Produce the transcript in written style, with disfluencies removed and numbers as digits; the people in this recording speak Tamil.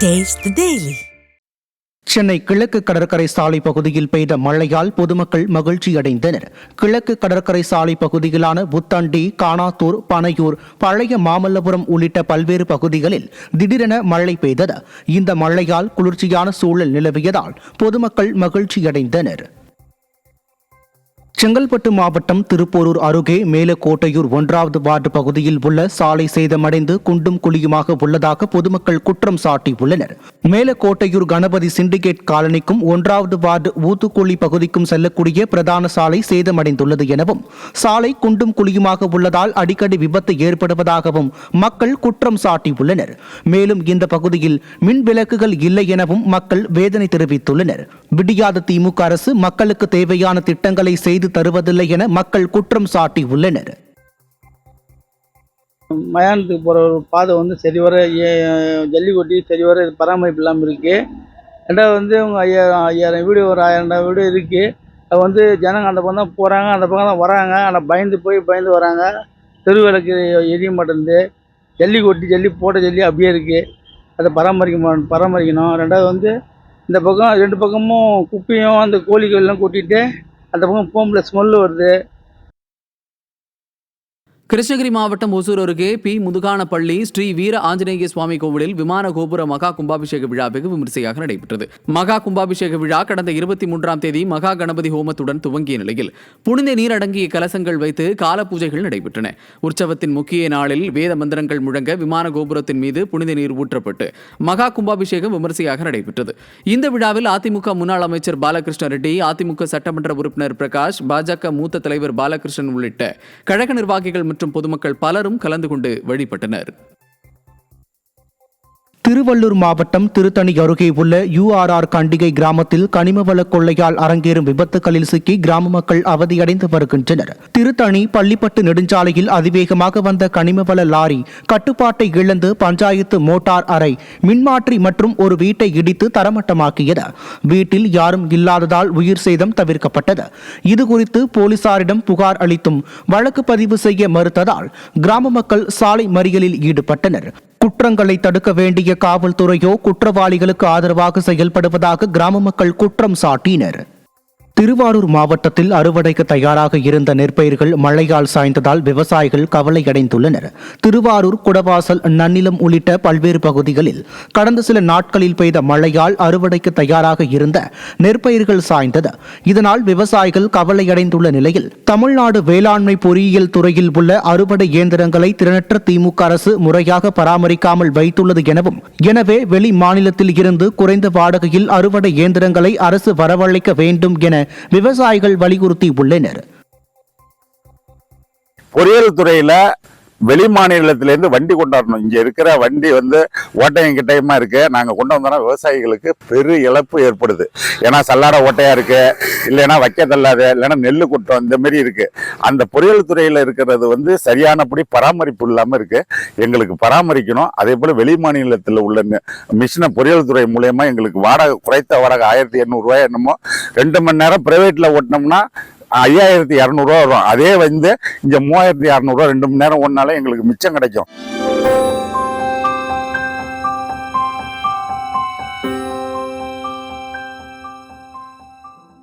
Taste the Daily. சென்னை கிழக்கு கடற்கரை சாலை பகுதியில் பெய்த மழையால் பொதுமக்கள் மகிழ்ச்சியடைந்தனர். கிழக்கு கடற்கரை சாலை பகுதிகளான புத்தண்டி, கானாத்தூர், பனையூர், பழைய மாமல்லபுரம் உள்ளிட்ட பல்வேறு பகுதிகளில் திடீரென மழை பெய்தது. இந்த மழையால் குளிர்ச்சியான சூழல் நிலவியதால் பொதுமக்கள் மகிழ்ச்சியடைந்தனர். செங்கல்பட்டு மாவட்டம் திருப்போரூர் அருகே மேலக்கோட்டையூர் 1வது வார்டு பகுதியில் உள்ள சாலை சேதமடைந்து குண்டும் குழியுமாக உள்ளதாக பொதுமக்கள் குற்றம் சாட்டியுள்ளனர். மேலக்கோட்டையூர் கணபதி சிண்டிகேட் காலனிக்கும் 1வது வார்டு ஊத்துக்குழி பகுதிக்கும் செல்லக்கூடிய பிரதான சாலை சேதமடைந்துள்ளது எனவும், சாலை குண்டும் குழியுமாக உள்ளதால் அடிக்கடி விபத்து ஏற்படுவதாகவும் மக்கள் குற்றம் சாட்டியுள்ளனர். மேலும் இந்த பகுதியில் மின் விளக்குகள் இல்லை எனவும் மக்கள் வேதனை தெரிவித்துள்ளனர். விடியாத திமுக அரசு மக்களுக்கு தேவையான திட்டங்களை செய்து தருவதில்லை என மக்கள் குற்றம் சாட்டியுள்ளனர். மயானத்துக்கு போகிற ஒரு பாதை வந்து சரிவர ஜல்லிக்கொட்டி சரிவர பராமரிப்பு இல்லாமல் இருக்குது. ரெண்டாவது அவங்க 5000 வீடு ஒரு 1000 வீடு இருக்குது. அது வந்து ஜனங்க அந்த பக்கம் தான் போகிறாங்க, அந்த பக்கம் தான் வராங்க. ஆனால் பயந்து வராங்க. தெரு விளக்கு எரிய மாட்டேங்குது. ஜல்லி போட்ட ஜல்லி அப்படியே இருக்குது. அதை பராமரிக்கணும். ரெண்டாவது இந்த பக்கம் 2 பக்கமும் குப்பையும் அந்த கோழிகள் எல்லாம் கொட்டிட்டு அந்த பக்கம் போகும்போது ஸ்மெல்லு வருது. கிருஷ்ணகிரி மாவட்டம் ஒசூர் அருகே பி. முதுகானப்பள்ளி ஸ்ரீ வீர ஆஞ்சநேய சுவாமி கோவிலில் விமான கோபுர மகா கும்பாபிஷேக விழா வெகு விமரிசையாக நடைபெற்றது. மகா கும்பாபிஷேக விழா கடந்த 23ஆம் தேதி மகா கணபதி ஹோமத்துடன் துவங்கிய நிலையில் புனித நீர் அடங்கிய கலசங்கள் வைத்து கால பூஜைகள் நடைபெற்றன. உற்சவத்தின் முக்கிய நாளில் வேத மந்திரங்கள் முழங்க விமான கோபுரத்தின் மீது புனித நீர் ஊற்றப்பட்டு மகா கும்பாபிஷேகம் விமரிசையாக நடைபெற்றது. இந்த விழாவில் அதிமுக முன்னாள் அமைச்சர் பாலகிருஷ்ண ரெட்டி, அதிமுக சட்டமன்ற உறுப்பினர் பிரகாஷ், பாஜக மூத்த தலைவர் பாலகிருஷ்ணன் உள்ளிட்ட கழக நிர்வாகிகள் மற்றும் பொதுமக்கள் பலரும் கலந்து கொண்டு வழிபட்டனர். திருவள்ளூர் மாவட்டம் திருத்தணி அருகே உள்ள URR கண்டிகை கிராமத்தில் கனிமவள கொள்ளையால் அரங்கேறும் விபத்துகளில் சிக்கி கிராம மக்கள் அவதியடைந்து வருகின்றனர். திருத்தணி பள்ளிப்பட்டு நெடுஞ்சாலையில் அதிவேகமாக வந்த கனிமவள லாரி கட்டுப்பாட்டை இழந்து பஞ்சாயத்து மோட்டார் அறை, மின்மாற்றி மற்றும் ஒரு வீட்டை இடித்து தரமட்டமாக்கியது. வீட்டில் யாரும் இல்லாததால் உயிர் சேதம் தவிர்க்கப்பட்டது. இதுகுறித்து போலீசாரிடம் புகார் அளித்தும் வழக்கு பதிவு செய்ய மறுத்ததால் கிராம மக்கள் சாலை மறியலில் ஈடுபட்டனர். குற்றங்களை தடுக்க வேண்டிய காவல்துறையோ குற்றவாளிகளுக்கு ஆதரவாக செயல்படுவதாக கிராம மக்கள் குற்றம் சாட்டினர். திருவாரூர் மாவட்டத்தில் அறுவடைக்கு தயாராக இருந்த நெற்பயிர்கள் மழையால் சாய்ந்ததால் விவசாயிகள் கவலையடைந்துள்ளனர். திருவாரூர், குடவாசல், நன்னிலம் உள்ளிட்ட பல்வேறு பகுதிகளில் கடந்த சில நாட்களில் பெய்த மழையால் அறுவடைக்கு தயாராக இருந்த நெற்பயிர்கள் சாய்ந்தது. இதனால் விவசாயிகள் கவலையடைந்துள்ள நிலையில் தமிழ்நாடு வேளாண்மை பொறியியல் துறையில் உள்ள அறுவடை இயந்திரங்களை திறனற்ற திமுக அரசு முறையாக பராமரிக்காமல் வைத்துள்ளது எனவும், எனவே வெளி மாநிலத்தில் இருந்து குறைந்த வாடகையில் அறுவடை இயந்திரங்களை அரசு வரவழைக்க வேண்டும் என விவசாயிகள் வலியுறுத்தி உள்ளனர். பொறியியல் துறையில வெளி மாநிலத்திலேருந்து வண்டி கொண்டாடணும். இங்க இருக்கிற வண்டி வந்து ஓட்டையும் கிட்டையுமா இருக்கு. நாங்க கொண்டு வந்தோம்னா விவசாயிகளுக்கு பெரு இழப்பு ஏற்படுது. ஏன்னா சல்லாட ஓட்டையா இருக்கு, இல்லைன்னா வைக்க தள்ளாது, இல்லைன்னா நெல்லு குட்டம், இந்த மாதிரி இருக்கு. அந்த பொறியியல் துறையில இருக்கிறது வந்து சரியானபடி பராமரிப்பு இல்லாம இருக்கு. எங்களுக்கு பராமரிக்கணும். அதே போல வெளி மாநிலத்தில் உள்ள மிஷினை பொறியியல் துறை மூலயமா எங்களுக்கு வாடகை, குறைத்த வாடகை 1800 ரூபாய் என்னமோ, 2 மணி நேரம் பிரைவேட்ல ஓட்டினோம்னா 5200 ரூபா வரும். அதே வந்து இங்க 3600 ரூபா 2 மணி நேரம் ஓடினாலே எங்களுக்கு மிச்சம் கிடைக்கும்.